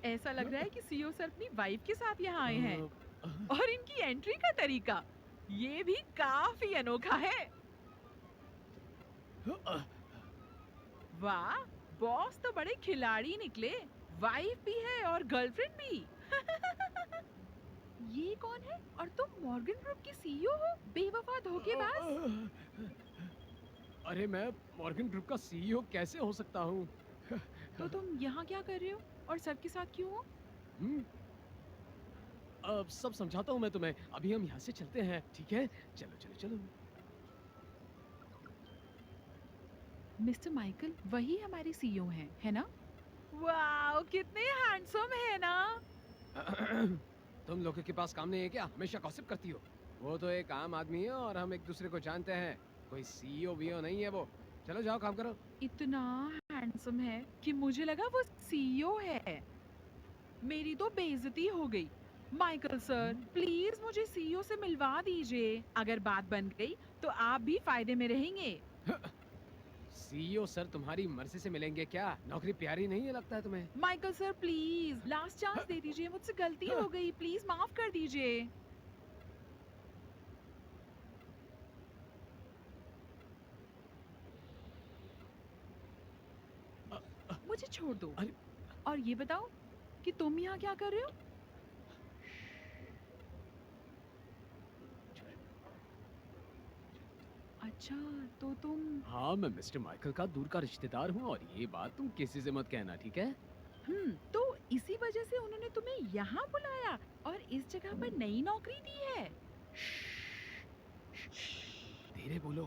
ऐसा लग रहा है कि सीईओ सर अपनी वाइफ के साथ यहाँ आए हैं। अ, और इनकी एंट्री का तरीका, ये भी काफी अनोखा है। अ, वाह, बॉस तो बड़े खिलाड़ी निकले। वाइफ भी है और गर्लफ्रेंड भी। ये कौन है? और तुम मॉर्गन ग्रुप की सीईओ हो? बेवफा धोखेबाज। अ, अरे मैं मॉर्गन ग्रुप का सीईओ कैसे हो सकता हूँ? तो तुम यहाँ क्या कर रहे हो? और सर के साथ क्यों हो? हुँ, अब सब समझाता हूँ मैं तुम्हें। अभी हम यहाँ से चलते हैं, ठीक है? चलो, चलो, चलो। मिस्टर माइकल वही हमारे सीईओ हैं, है ना? वाओ, कितने हैंडसम है ना। तुम लोगों के पास काम नहीं है क्या? हमेशा गॉसिप करती हो। वो तो एक आम आदमी है और हम एक-दूसरे को जानते हैं। कोई सीईओ वीओ नहीं है वो। चलो जाओ काम करो। इतना हैंडसम है कि मुझे लगा वो सीईओ है। मेरी तो बेइज्जती हो गई। Michael sir, hmm. प्लीज मुझे सीईओ से मिलवा दीजिए। अगर बात बन गई तो आप भी फायदे में रहेंगे। सीईओ सर तुम्हारी मर्ज़ी से मिलेंगे क्या? नौकरी प्यारी नहीं है लगता है तुम्हें? Michael sir please last chance दे दीजिए, मुझसे गलती हो गई, प्लीज माफ कर दीजिए। अ अ, मुझे छोड़ दो। अरे और ये बताओ कि तुम यहाँ क्या कर रहे हो? अच्छा, तो तुम। हाँ, मैं मिस्टर माइकल का दूर का रिश्तेदार हूँ और ये बात तुम किसी से मत कहना, ठीक है? तो इसी वजह से उन्होंने तुम्हें यहाँ बुलाया और इस जगह पर नई नौकरी दी है। धीरे बोलो।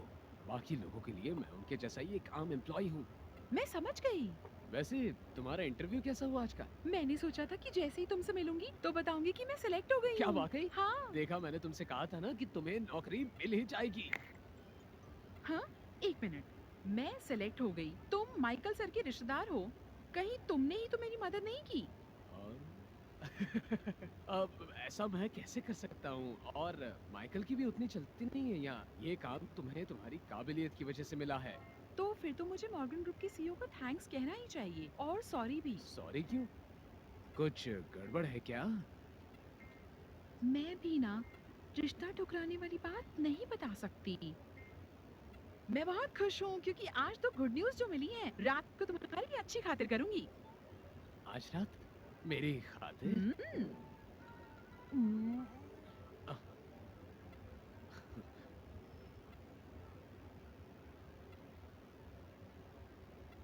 बाकी लोगों के लिए मैं उनके जैसा ही एक आम एम्प्लॉयी हूँ। मैं समझ गई। वैसे तुम्हारा इंटरव्यू कैसा हुआ आज का? मैंने सोचा था कि जैसे ही तुमसे मिलूंगी तो बताऊंगी कि मैं सिलेक्ट हो गई क्या हूँ। वाक़ई? हाँ। देखा मैंने तुमसे कहा था ना कि तुम्हें नौकरी मिल ही जाएगी। हाँ, एक मिनट। मैं सिलेक्ट हो गई, तुम माइकल सर के रिश्तेदार हो। कहीं तुमने ही तो मेरी मदद नहीं की? और अब ऐसा मैं कैसे कर सकता हूँ? और माइकल की भी उतनी चलती नहीं है यहाँ। ये काम तुम्हें तुम्हारी काबिलियत की वजह से मिला है। तो फिर तो मुझे मॉर्गन ग्रुप के सीईओ को थैंक्स कहना ही चाहिए और सॉरी भी। सॉरी क्यों? कुछ गड़बड़ है क्या? मैं भी ना रिश्ता ठुकराने वाली बात नहीं बता सकती। मैं बहुत खुश हूँ क्योंकि आज तो गुड न्यूज जो मिली है, रात को तुम्हारी अच्छी खातिर करूंगी। आज रात मेरी खातिर? हम्म। अ,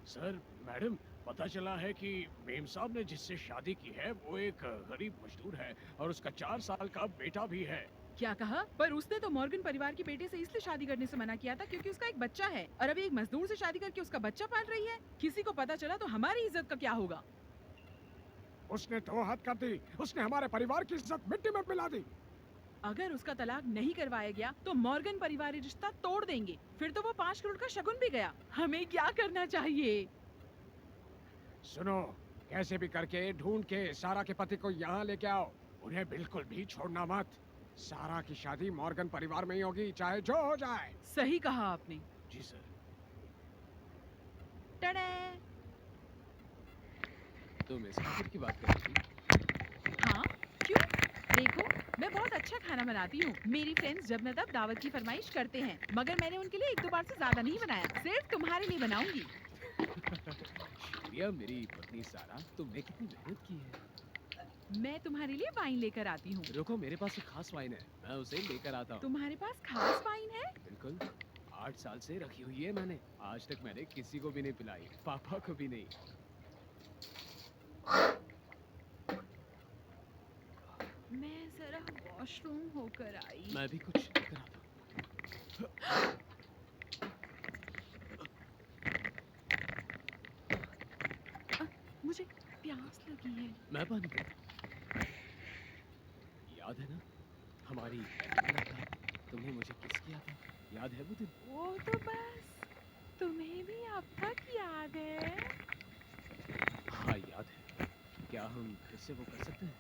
सर, मैडम, पता चला है कि मेम साहब ने जिससे शादी की है वो एक गरीब मजदूर है और उसका 4 साल का बेटा भी है। क्या कहा? पर उसने तो मॉर्गन परिवार के बेटे से इसलिए शादी करने से मना किया था क्योंकि उसका एक बच्चा है, और अभी एक मजदूर से शादी करके उसका बच्चा पाल रही है। किसी को पता चला तो हमारी इज्जत का क्या होगा? उसने तो हद कर दी। उसने हमारे परिवार की इज्जत मिट्टी में मिला दी। अगर उसका तलाक नहीं करवाया गया तो मॉर्गन परिवार ये रिश्ता तोड़ देंगे। फिर तो वो 5 करोड़ का शगुन भी गया। हमें क्या करना चाहिए? सुनो, कैसे भी करके ढूंढ के सारा के पति को यहाँ लेके आओ। उन्हें बिल्कुल भी छोड़ना मत। सारा की शादी मॉर्गन परिवार में ही होगी, चाहे जो हो जाए। सही कहा आपने। जी सर। टडे! तुम इस खातिर की बात कर रही थी? हाँ, क्यों? देखो, मैं बहुत अच्छा खाना बनाती हूँ। मेरी फ्रेंड्स जब न तब दावत की फरमाइश करते हैं, मगर मैंने उनके लिए 1-2 बार से ज्यादा नहीं बनाया। सिर्फ तुम्हारे लिए बनाऊंगी। शुक्रिया मेरी पत्नी सारा, तुमने कितनी मेहनत की है। मैं तुम्हारे लिए वाइन लेकर आती हूँ। रुको, मेरे पास एक खास वाइन है, मैं उसे लेकर आता हूँ। तुम्हारे पास खास वाइन है? बिल्कुल, 8 साल से रखी हुई है मैंने। आज तक मैंने किसी को भी नहीं पिलाई, पापा को भी नहीं। मैं जरा वॉशरूम होकर आई। मैं भी कुछ लेकर आता हूँ। अ, मुझे प्यास लगी है। मैं पानी देता हूँ। याद है ना, हमारी पहली मुलाकात? तुमने मुझे किस किया था? याद है वो दिन? वो तो बस तुम्हें भी अब तक याद है। हाँ, याद है। क्या हम फिर से वो कर सकते हैं?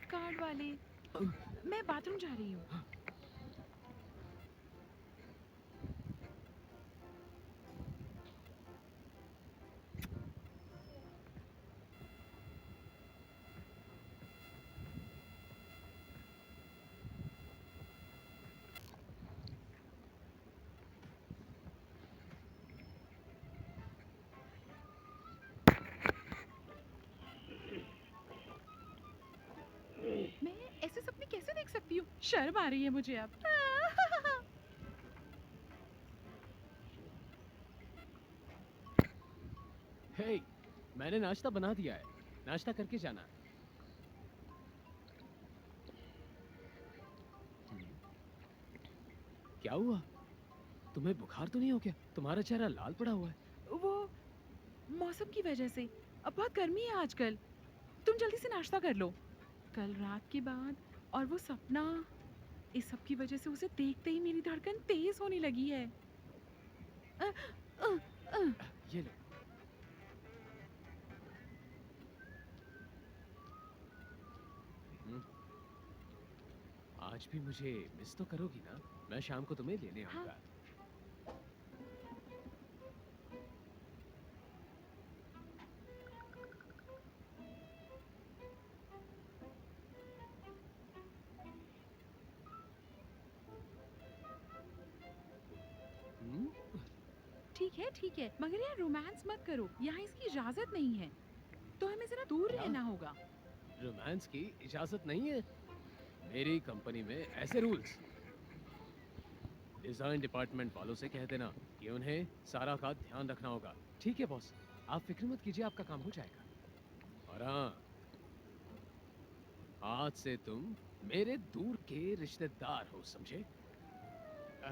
कार्ड वाले। मैं बाथरूम जा रही हूँ। मैं ऐसे सपने कैसे देख सकती हूँ? शर्म आ रही है मुझे अब। हे, मैंने नाश्ता बना दिया है। नाश्ता करके जाना। क्या हुआ? तुम्हें बुखार तो नहीं हो क्या? तुम्हारा चेहरा लाल पड़ा हुआ है। वो मौसम की वजह से। अब बहुत गर्मी है आजकल। तुम जल्दी से नाश्ता कर लो। कल रात के बाद और वो सपना, इस सब की वजह से उसे देखते ही मेरी धड़कन तेज होने लगी है। अ, अ, अ, ये लो। हम्म, आज भी मुझे मिस तो करोगी ना? मैं शाम को तुम्हें लेने हाँ। आऊंगा। हम्म, ठीक है, मगर यार रोमांस मत करो, यहाँ इसकी इजाजत नहीं है, तो हमें जरा दूर क्या? रहना होगा। रोमांस की इजाजत नहीं है? मेरी कंपनी में ऐसे रूल्स। डिजाइन डिपार्टमेंट वालों से कह देना कि उन्हें सारा का ध्यान रखना होगा। ठीक है बॉस, आप फिक्र मत कीजिए, आपका काम हो जाएगा। और हाँ, आज से तुम मेरे दूर के रिश्तेदार हो, समझे? अ,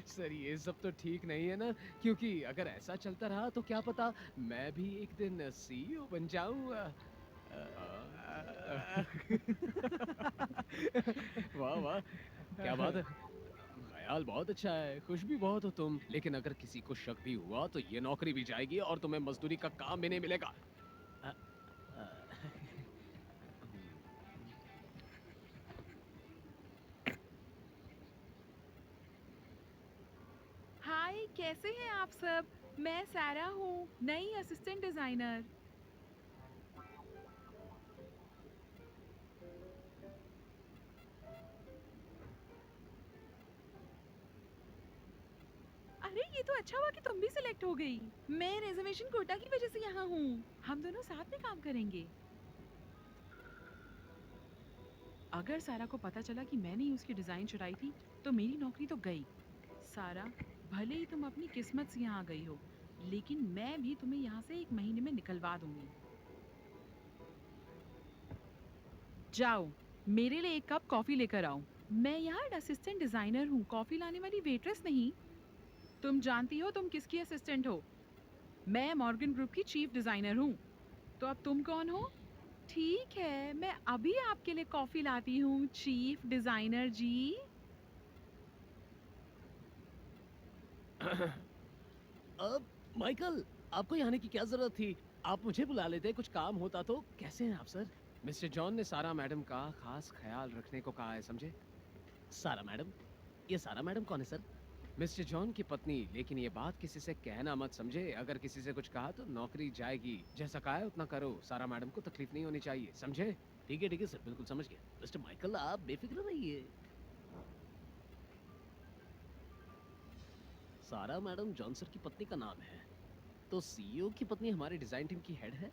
सर ये सब तो ठीक नहीं है ना, क्योंकि अगर ऐसा चलता रहा तो क्या पता मैं भी एक दिन सीईओ बन जाऊं। वाह वाह, क्या बात है। ख्याल बहुत अच्छा है, खुश भी बहुत हो तुम, लेकिन अगर किसी को शक भी हुआ तो ये नौकरी भी जाएगी और तुम्हें मजदूरी का काम भी नहीं मिलेगा। अ, अ, हाय, कैसे हैं आप सब? मैं सारा हूँ, नई असिस्टेंट डिजाइनर। अरे ये तो अच्छा हुआ कि तुम भी सिलेक्ट हो गई। मैं रिजर्वेशन कोटा की वजह से यहाँ हूँ। हम दोनों साथ में काम करेंगे। अगर सारा को पता चला कि मैंने ही उसकी डिजाइन चुराई थी, तो मेरी नौकरी तो गई। सारा, भले ही तुम अपनी किस्मत से यहाँ आ गई हो, लेकिन मैं भी तुम्हें यहाँ से 1 महीने में निकलवा दूंगी। जाओ, मेरे लिए 1 कप कॉफी लेकर आओ। मैं यहाँ असिस्टेंट डिजाइनर हूँ, कॉफी लाने वाली वेट्रेस नहीं। तुम जानती हो तुम किसकी असिस्टेंट हो? मैं मॉर्गन ग्रुप की चीफ डिजाइनर हूँ। तो अब तुम कौन हो? ठीक है, मैं अभी आपके लिए कॉफी लाती हूँ, चीफ डिजाइनर जी। अब माइकल, आपको यहाँ आने की क्या जरूरत थी? आप मुझे बुला लेते, कुछ काम होता तो। कैसे हैं आप सर? मिस्टर जॉन ने सारा मैडम का खास ख्याल रखने को कहा है, समझे? सारा मैडम? ये सारा मैडम कौन है सर? मिस्टर जॉन की पत्नी, लेकिन ये बात किसी से कहना मत, समझे? अगर किसी से कुछ कहा तो नौकरी जाएगी। जैसा कहा है उतना करो, सारा मैडम को तकलीफ नहीं होनी चाहिए, समझे? ठीक है सर, बिल्कुल समझ गया। मिस्टर माइकल, आप बेफिक्र रहिए। सारा मैडम जॉन सर की पत्नी का नाम है, तो सीईओ की पत्नी हमारे डिजाइन टीम की हेड है।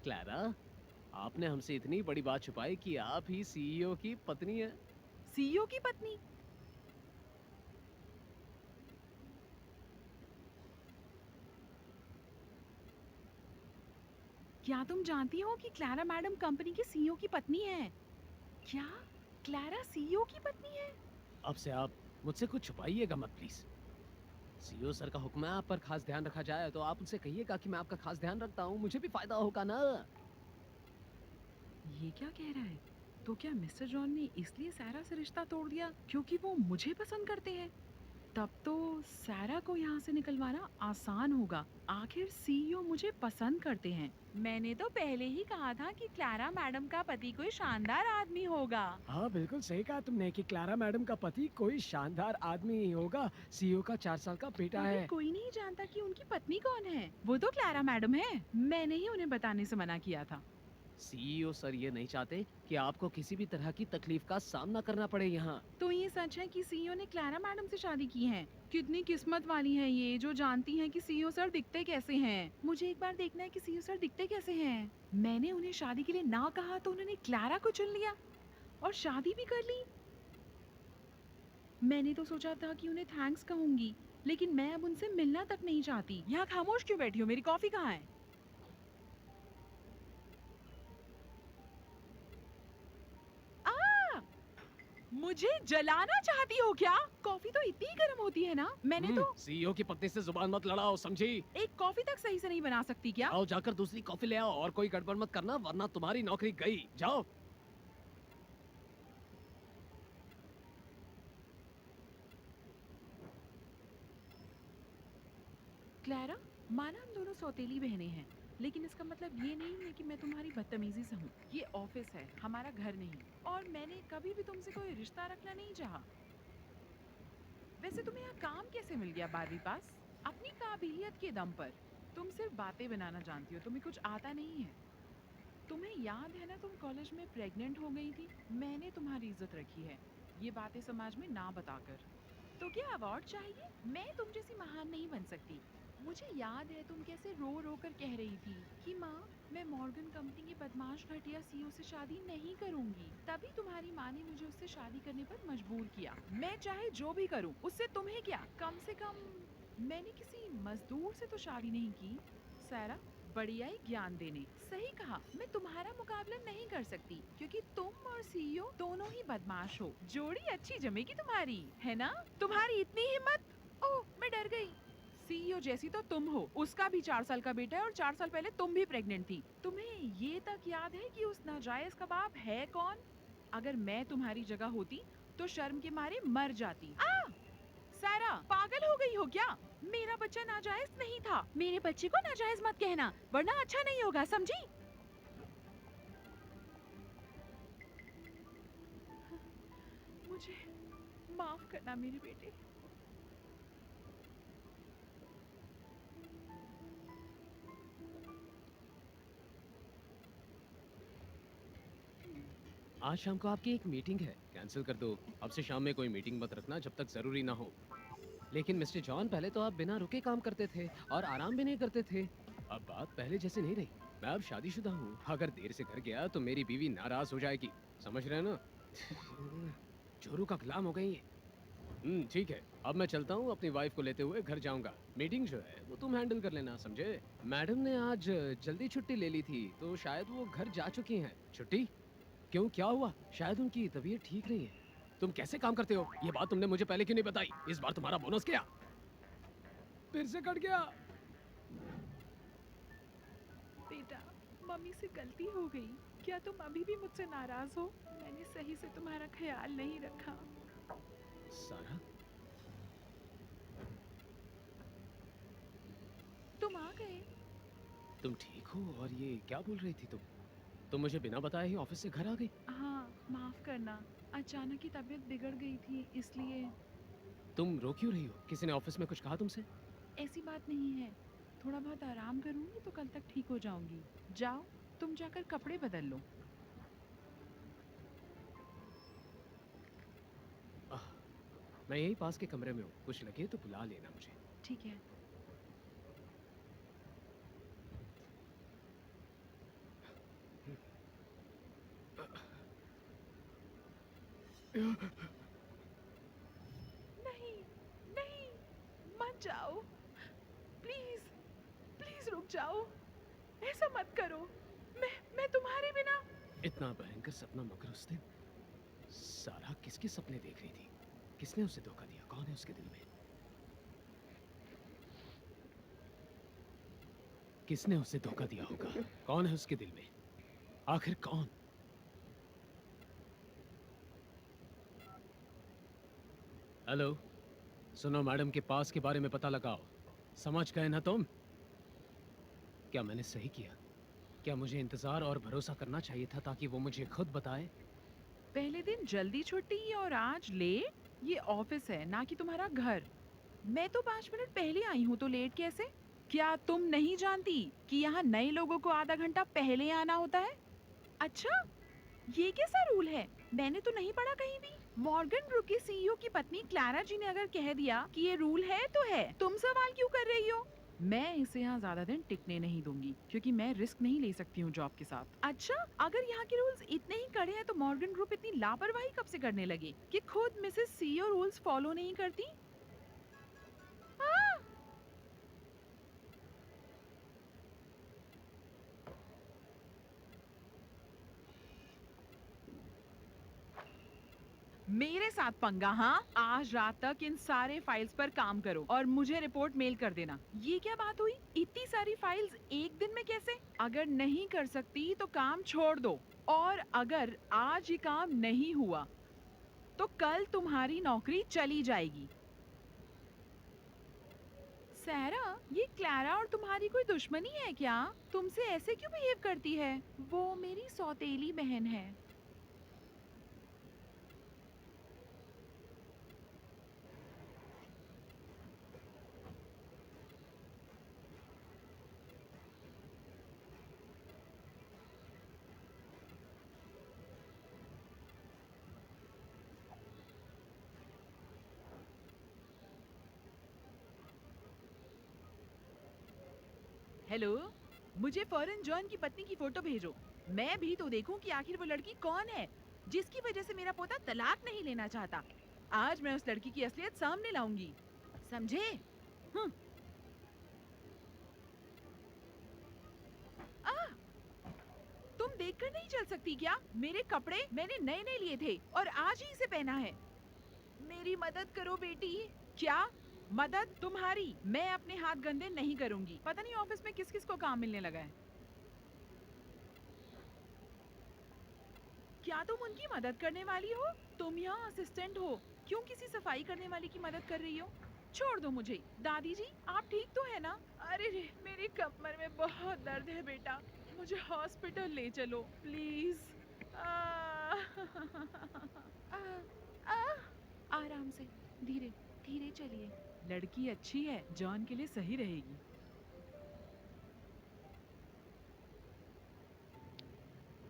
क्लारा, आपने हमसे इतनी बड़ी बात छुपाई कि आप ही सीईओ की पत्नी है। सीईओ की पत्नी? क्या तुम जानती हो कि क्लारा मैडम कंपनी की सीईओ की पत्नी है? क्या क्लारा सीईओ की पत्नी है? अब से आप मुझसे कुछ छुपाइएगा मत प्लीज। सीईओ सर का हुक्म है, आप पर खास ध्यान रखा जाए, तो आप उनसे कहिएगा कि मैं आपका खास ध्यान रखता हूँ, मुझे भी फायदा होगा ना। ये क्या कह रहा है? तो क्या मिस्टर जॉन ने इसलिए सारा से रिश्ता तोड़ दिया क्योंकि वो मुझे पसंद करते हैं? तब तो सारा को यहाँ से निकलवाना आसान होगा। आखिर सीईओ मुझे पसंद करते हैं। मैंने तो पहले ही कहा था कि क्लारा मैडम का पति कोई शानदार आदमी होगा। हाँ बिल्कुल सही कहा तुमने कि क्लारा मैडम का पति कोई शानदार आदमी ही होगा। सीईओ का 4 साल का बेटा मगर है। कोई नहीं जानता कि उनकी पत्नी कौन है। वो तो क्लारा मैडम है। मैंने ही उन्हें बताने से मना किया था। सीईओ सर ये नहीं चाहते कि आपको किसी भी तरह की तकलीफ का सामना करना पड़े यहाँ। तो ये सच है कि सीईओ ने क्लारा मैडम से शादी की है। कितनी किस्मत वाली है ये जो जानती हैं कि सीईओ सर दिखते कैसे हैं। मुझे एक बार देखना है कि सीईओ सर दिखते कैसे हैं। मैंने उन्हें शादी के लिए ना कहा तो उन्होंने क्लारा को चुन लिया और शादी भी कर ली। मैंने तो सोचा था कि उन्हें थैंक्स कहूंगी, लेकिन मैं अब उनसे मिलना तक नहीं चाहती। यहाँ खामोश क्यों बैठी हो? मेरी कॉफी कहाँ है? आ! मुझे जलाना चाहती हो क्या? कॉफी तो इतनी गर्म होती है ना। मैंने तो सीईओ की पत्नी से जुबान मत लड़ाओ, समझी? एक कॉफी तक सही से नहीं बना सकती क्या? आओ जाकर दूसरी कॉफी ले आओ और कोई गड़बड़ मत करना वरना तुम्हारी नौकरी गई। जाओ। क्लारा, माना हम दोनों सौतेली बहनें हैं, लेकिन इसका मतलब ये नहीं है कि मैं तुम्हारी बदतमीजी से हूँ। ये ऑफिस है, हमारा घर नहीं। और मैंने कभी भी तुमसे कोई रिश्ता रखना नहीं चाहा। वैसे तुम्हें यहाँ काम कैसे मिल गया 12वीं पास? अपनी काबिलियत के दम पर। तुम सिर्फ बातें बनाना जानती हो, तुम्हें कुछ आता नहीं है। तुम्हें याद है ना तुम कॉलेज में प्रेग्नेंट हो गई थी? मैंने तुम्हारी इज्जत रखी है, ये बातें समाज में ना बताकर। तो क्या अवार्ड चाहिए? मैं तुम जैसी महान नहीं बन सकती। मुझे याद है तुम कैसे रो रो कर कह रही थी कि माँ मैं मॉर्गन कंपनी के बदमाश घटिया सीईओ से शादी नहीं करूंगी। तभी तुम्हारी माँ ने मुझे उससे शादी करने पर मजबूर किया। मैं चाहे जो भी करूं, उससे तुम्हें क्या? कम से कम मैंने किसी मजदूर से तो शादी नहीं की। सारा बढ़िया ही ज्ञान देने। सही कहा, मैं तुम्हारा मुकाबला नहीं कर सकती क्योंकि तुम और सीईओ दोनों ही बदमाश हो। जोड़ी अच्छी जमेगी तुम्हारी, है ना? तुम्हारी इतनी हिम्मत! ओह, मैं डर गई। सीईओ जैसी तो तुम हो। उसका भी 4 साल का बेटा है और 4 साल पहले तुम भी प्रेग्नेंट थी। तुम्हें ये तक याद है कि उस नाजायज का बाप है कौन? अगर मैं तुम्हारी जगह होती तो शर्म के मारे मर जाती। सारा, पागल हो गई हो क्या? मेरा बच्चा नाजायज नहीं था। मेरे बच्चे को नाजायज मत कहना, वरना अच्छा नहीं होगा, समझी? मुझे माफ करना मेरे बेटे। आज शाम को आपकी एक मीटिंग है, कैंसिल कर दो। अब से शाम में कोई मीटिंग मत रखना जब तक जरूरी ना हो। लेकिन मिस्टर जॉन पहले तो आप बिना रुके काम करते थे और आराम भी नहीं करते थे। अब बात पहले जैसी नहीं रही। मैं अब शादीशुदा हूँ। अगर देर से घर गया तो मेरी बीवी नाराज हो जाएगी। समझ रहे हैं ना? चोरों का गुलाम हो गई है। ठीक है, अब मैं चलता हूँ। अपनी वाइफ को लेते हुए घर जाऊंगा। मीटिंग जो है वो तुम हैंडल कर लेना, समझे? मैडम ने आज जल्दी छुट्टी ले ली थी तो शायद वो घर जा चुकी हैं। छुट्टी? क्यों, क्या हुआ? शायद उनकी तबीयत ठीक नहीं है। तुम कैसे काम करते हो? ये बात तुमने मुझे पहले क्यों नहीं बताई? इस बार तुम्हारा बोनस क्या? फिर से कट गया। बेटा, मम्मी से गलती हो गई। क्या तुम अभी भी मुझसे नाराज हो? मैंने सही से तुम्हारा ख्याल नहीं रखा। सारा, तुम आ गए। तुम ठीक हो? और ये क्या बोल रही थी तुम मुझे बिना बताए ही ऑफिस से घर आ गई? हाँ, माफ करना। अचानक ही तबीयत बिगड़ गई थी, इसलिए। तुम रो क्यों रही हो? किसी ने ऑफिस में कुछ कहा तुमसे? ऐसी बात नहीं है। थोड़ा बहुत आराम करूंगी तो कल तक ठीक हो जाऊंगी। जाओ, तुम जाकर कपड़े बदल लो। आह, मैं यही पास के कमरे में हूँ। कुछ लगे तो बुला लेना मुझे। ठीक है। नहीं, नहीं, मत जाओ। प्लीज, प्लीज रुक जाओ। ऐसा मत करो। मैं तुम्हारे बिना। इतना भयंकर सपना, मगर उस दिन सारा किसके सपने देख रही थी? किसने उसे धोखा दिया? कौन है उसके दिल में? किसने उसे धोखा दिया होगा? कौन है उसके दिल में? आखिर कौन? हेलो सुनो, मैडम के पास के बारे में पता लगाओ। समझ गए ना तुम? क्या मैंने सही किया? क्या मुझे इंतजार और भरोसा करना चाहिए था ताकि वो मुझे खुद बताए? पहले दिन जल्दी छुट्टी और आज लेट। ये ऑफिस है ना कि तुम्हारा घर। मैं तो 5 मिनट पहले आई हूँ तो लेट कैसे? क्या तुम नहीं जानती कि यहाँ नए लोगों को आधा घंटा पहले आना होता है? अच्छा, ये कैसा रूल है? मैंने तो नहीं पढ़ा कहीं भी। मॉर्गन ग्रुप के सीईओ की पत्नी क्लारा जी ने अगर कह दिया कि ये रूल है तो है, तुम सवाल क्यों कर रही हो? मैं इसे यहाँ ज्यादा दिन टिकने नहीं दूंगी क्योंकि मैं रिस्क नहीं ले सकती हूँ जॉब के साथ। अच्छा, अगर यहाँ के रूल्स इतने ही कड़े हैं तो मॉर्गन ग्रुप इतनी लापरवाही कब से करने लगे कि खुद मिसेस सीईओ रूल्स फॉलो नहीं करती? हाँ। मेरे साथ पंगा? हाँ, आज रात तक इन सारे फाइल्स पर काम करो और मुझे रिपोर्ट मेल कर देना। ये क्या बात हुई? इतनी सारी फाइल्स एक दिन में कैसे? अगर नहीं कर सकती तो काम छोड़ दो, और अगर आज ये काम नहीं हुआ तो कल तुम्हारी नौकरी चली जाएगी। सारा, ये क्लारा और तुम्हारी कोई दुश्मनी है क्या? तुमसे ऐसे क्यों बिहेव करती है? वो मेरी सौतेली बहन है। हेलो, मुझे फौरन जॉन की पत्नी की फोटो भेजो। मैं भी तो देखूं कि आखिर वो लड़की कौन है जिसकी वजह से मेरा पोता तलाक नहीं लेना चाहता। आज मैं उस लड़की की असलियत सामने लाऊंगी, समझे? हम्म। आ, तुम देखकर नहीं चल सकती क्या? मेरे कपड़े मैंने नए नए लिए थे और आज ही इसे पहना है। मेरी मदद करो बेटी। क्या मदद तुम्हारी? मैं अपने हाथ गंदे नहीं करूंगी। पता नहीं ऑफिस में किस किस को काम मिलने लगा है। क्या तुम उनकी मदद करने वाली हो? तुम यहाँ असिस्टेंट हो, क्यों किसी सफाई करने वाली की मदद कर रही हो? छोड़ दो मुझे। दादी जी, आप ठीक तो है ना? अरे रे, मेरी कमर में बहुत दर्द है बेटा, मुझे हॉस्पिटल ले चलो प्लीज। आ, आ, आ, आराम से, धीरे धीरे चलिए। लड़की अच्छी है, जॉन के लिए सही रहेगी।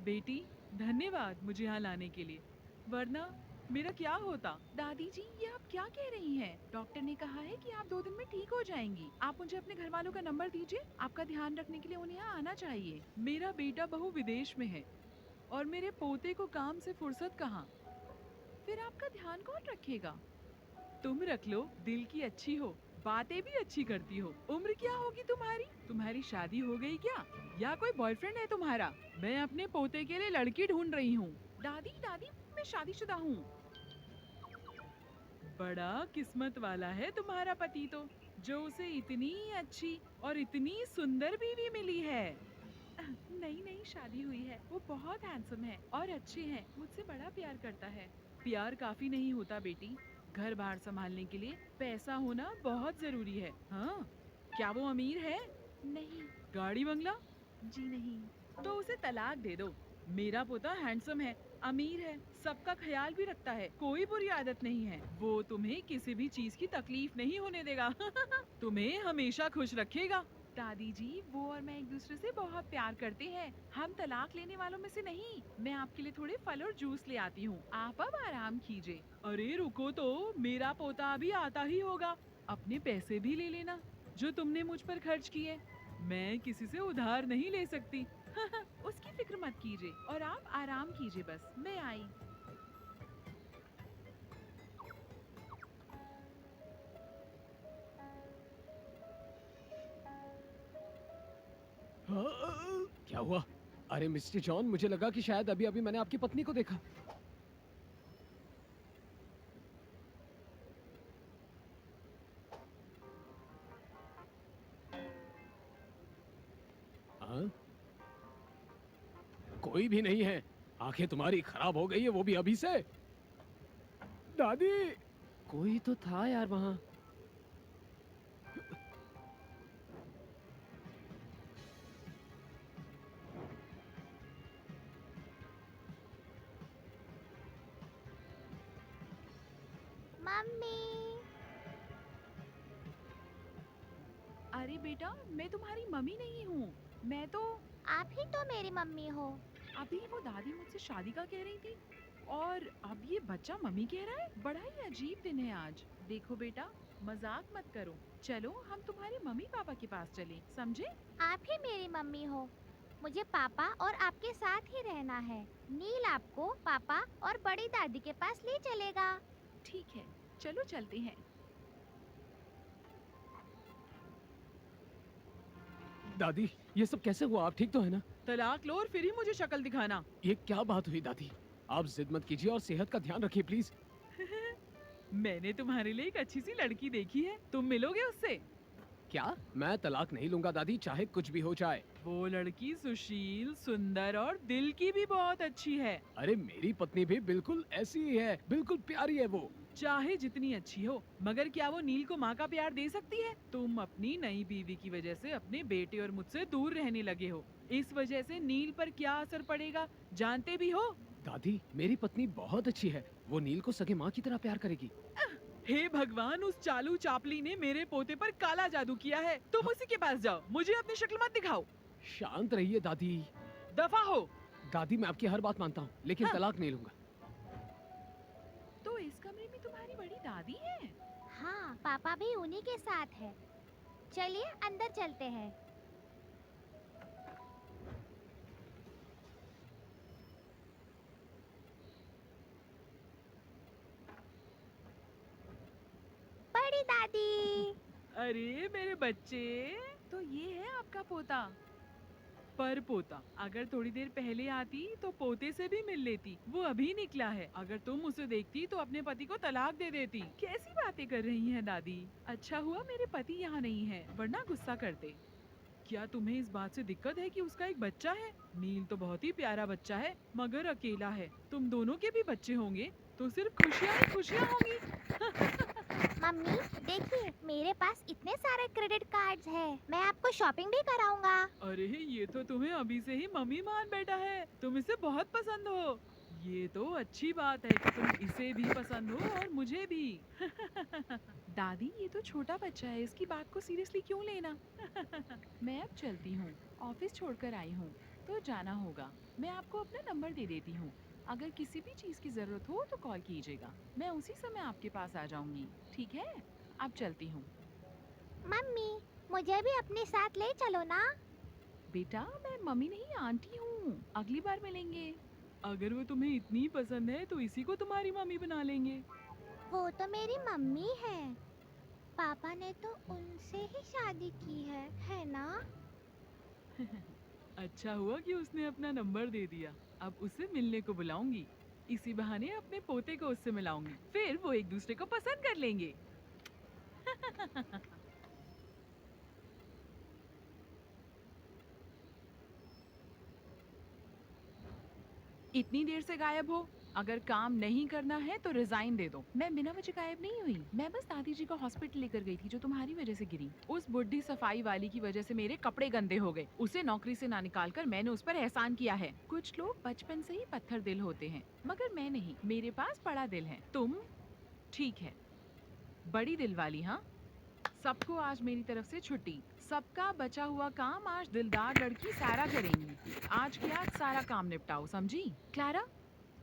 बेटी, धन्यवाद मुझे यहाँ लाने के लिए, वरना मेरा क्या होता? दादी जी, ये आप क्या कह रही हैं? डॉक्टर ने कहा है कि आप 2 दिन में ठीक हो जाएंगी। आप मुझे अपने घर वालों का नंबर दीजिए, आपका ध्यान रखने के लिए उन्हें यहाँ आना चाहिए। मेरा बेटा बहू विदेश में है और मेरे पोते को काम से फुर्सत कहाँ? फिर आपका ध्यान कौन रखेगा? तुम रख लो, दिल की अच्छी हो, बातें भी अच्छी करती हो। उम्र क्या होगी तुम्हारी? तुम्हारी शादी हो गई क्या, या कोई बॉयफ्रेंड है तुम्हारा? मैं अपने पोते के लिए लड़की ढूंढ रही हूँ। दादी दादी, मैं शादीशुदा हूँ। बड़ा किस्मत वाला है तुम्हारा पति तो, जो उसे इतनी अच्छी और इतनी सुंदर बीवी मिली है। नई नई शादी हुई है, वो बहुत हैंडसम है और अच्छे हैं, मुझसे बड़ा प्यार करता है। प्यार काफी नहीं होता बेटी, घर बार संभालने के लिए पैसा होना बहुत जरूरी है। हाँ, क्या वो अमीर है? नहीं। गाड़ी बंगला? जी नहीं। तो उसे तलाक दे दो। मेरा पोता हैंडसम है, अमीर है, सबका ख्याल भी रखता है, कोई बुरी आदत नहीं है। वो तुम्हें किसी भी चीज की तकलीफ नहीं होने देगा। तुम्हें हमेशा खुश रखेगा। दादी जी, वो और मैं एक दूसरे से बहुत प्यार करते हैं, हम तलाक लेने वालों में से नहीं। मैं आपके लिए थोड़े फल और जूस ले आती हूँ, आप अब आराम कीजिए। अरे रुको तो, मेरा पोता अभी आता ही होगा। अपने पैसे भी ले लेना जो तुमने मुझ पर खर्च किए। मैं किसी से उधार नहीं ले सकती। उसकी फिक्र मत कीजिए और आप आराम कीजिए, बस मैं आई। हाँ, क्या हुआ? अरे मिस्टर जॉन, मुझे लगा कि शायद अभी अभी मैंने आपकी पत्नी को देखा। हाँ? कोई भी नहीं है। आंखें तुम्हारी खराब हो गई है, वो भी अभी से। दादी, कोई तो था यार वहाँ। मम्मी। अरे बेटा, मैं तुम्हारी मम्मी नहीं हूँ। मैं तो आप ही तो मेरी मम्मी हो। अभी वो दादी मुझसे शादी का कह रही थी और अब ये बच्चा मम्मी कह रहा है। बड़ा ही अजीब दिन है आज। देखो बेटा, मजाक मत करो। चलो हम तुम्हारे मम्मी पापा के पास चलें, समझे? आप ही मेरी मम्मी हो। मुझे पापा और आपके साथ ही रहना है। नील आपको पापा और बड़ी दादी के पास ले चलेगा। ठीक है, चलो चलते हैं। दादी, ये सब कैसे हुआ? आप ठीक तो है ना? तलाक लो और फिर ही मुझे शक्ल दिखाना। ये क्या बात हुई दादी? आप जिद मत कीजिए और सेहत का ध्यान रखिए प्लीज। मैंने तुम्हारे लिए एक अच्छी सी लड़की देखी है, तुम मिलोगे उससे? क्या? मैं तलाक नहीं लूंगा दादी, चाहे कुछ भी हो जाए। वो लड़की सुशील, सुंदर और दिल की भी बहुत अच्छी है। अरे मेरी पत्नी भी बिल्कुल ऐसी ही है, बिल्कुल प्यारी है वो। चाहे जितनी अच्छी हो, मगर क्या वो नील को माँ का प्यार दे सकती है? तुम अपनी नई बीवी की वजह से अपने बेटे और मुझसे दूर रहने लगे हो। इस वजह से नील पर क्या असर पड़ेगा, जानते भी हो? दादी, मेरी पत्नी बहुत अच्छी है, वो नील को सगे माँ की तरह प्यार करेगी। हे भगवान, उस चालू चापली ने मेरे पोते पर काला जादू किया है। तुम उसी के पास जाओ, मुझे अपनी शक्ल मत दिखाओ। शांत रहिए दादी। दफा हो। दादी, मैं आपकी हर बात मानता हूँ, लेकिन हाँ। तलाक नहीं लूंगा। तो इस कमरे में तुम्हारी बड़ी दादी है? हाँ, पापा भी उन्हीं के साथ है। चलिए अंदर चलते हैं। बड़ी दादी। अरे मेरे बच्चे, तो ये है आपका पोता। पर पोता, अगर थोड़ी देर पहले आती तो पोते से भी मिल लेती। वो अभी निकला है। अगर तुम उसे देखती तो अपने पति को तलाक दे देती। कैसी बातें कर रही हैं दादी? अच्छा हुआ मेरे पति यहाँ नहीं है, वरना गुस्सा करते। क्या तुम्हें इस बात से दिक्कत है कि उसका एक बच्चा है? नील तो बहुत ही प्यारा बच्चा है, मगर अकेला है। तुम दोनों के भी बच्चे होंगे तो सिर्फ खुशियाँ ही खुशियाँ होंगी। मम्मी देखिए, मेरे पास इतने सारे क्रेडिट कार्ड्स हैं। मैं आपको शॉपिंग भी कराऊंगा। अरे ये तो तुम्हें अभी से ही मम्मी मान बैठा है। तुम इसे बहुत पसंद हो। ये तो अच्छी बात है कि तुम इसे भी पसंद हो और मुझे भी। दादी, ये तो छोटा बच्चा है, इसकी बात को सीरियसली क्यों लेना? मैं अब चलती हूँ, ऑफिस छोड़कर आई हूँ तो जाना होगा। मैं आपको अपना नंबर दे देती हूँ। अगर किसी भी चीज़ की ज़रूरत हो तो कॉल कीजिएगा। मैं उसी समय आपके पास आ जाऊंगी। ठीक है, अब चलती हूँ। मम्मी, मुझे भी अपने साथ ले चलो ना। बेटा, मैं मम्मी नहीं आंटी हूँ। अगली बार मिलेंगे। अगर वो तुम्हें इतनी पसंद है तो इसी को तुम्हारी मम्मी बना लेंगे। वो तो मेरी मम्मी है। पापा ने तो उनसे ही शादी की है ना? अच्छा हुआ कि उसने अपना नंबर दे दिया। अब उसे मिलने को बुलाऊंगी। इसी बहाने अपने पोते को उससे मिलाऊंगी। फिर वो एक दूसरे को पसंद कर लेंगे। इतनी देर से गायब हो? अगर काम नहीं करना है तो रिजाइन दे दो। मैं बिना वजह गायब नहीं हुई। मैं बस दादी जी को हॉस्पिटल लेकर गई थी जो तुम्हारी वजह से गिरी। उस बुढ़ी सफाई वाली की वजह से मेरे कपड़े गंदे हो गए। उसे नौकरी से ना निकाल कर मैंने उस पर एहसान किया है। कुछ लोग बचपन से ही पत्थर दिल होते हैं, मगर मैं नहीं। मेरे पास बड़ा दिल है। तुम ठीक है, बड़ी दिल वाली। हाँ, सबको आज मेरी तरफ से छुट्टी। सबका बचा हुआ काम आज दिलदार लड़की सारा करेंगी। आज के आज सारा काम निपटाओ, समझी? क्लारा,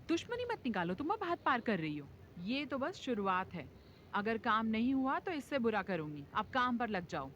दुश्मनी मत निकालो, तुम अब हाथ पार कर रही हो। ये तो बस शुरुआत है। अगर काम नहीं हुआ तो इससे बुरा करूंगी। अब काम पर लग जाओ।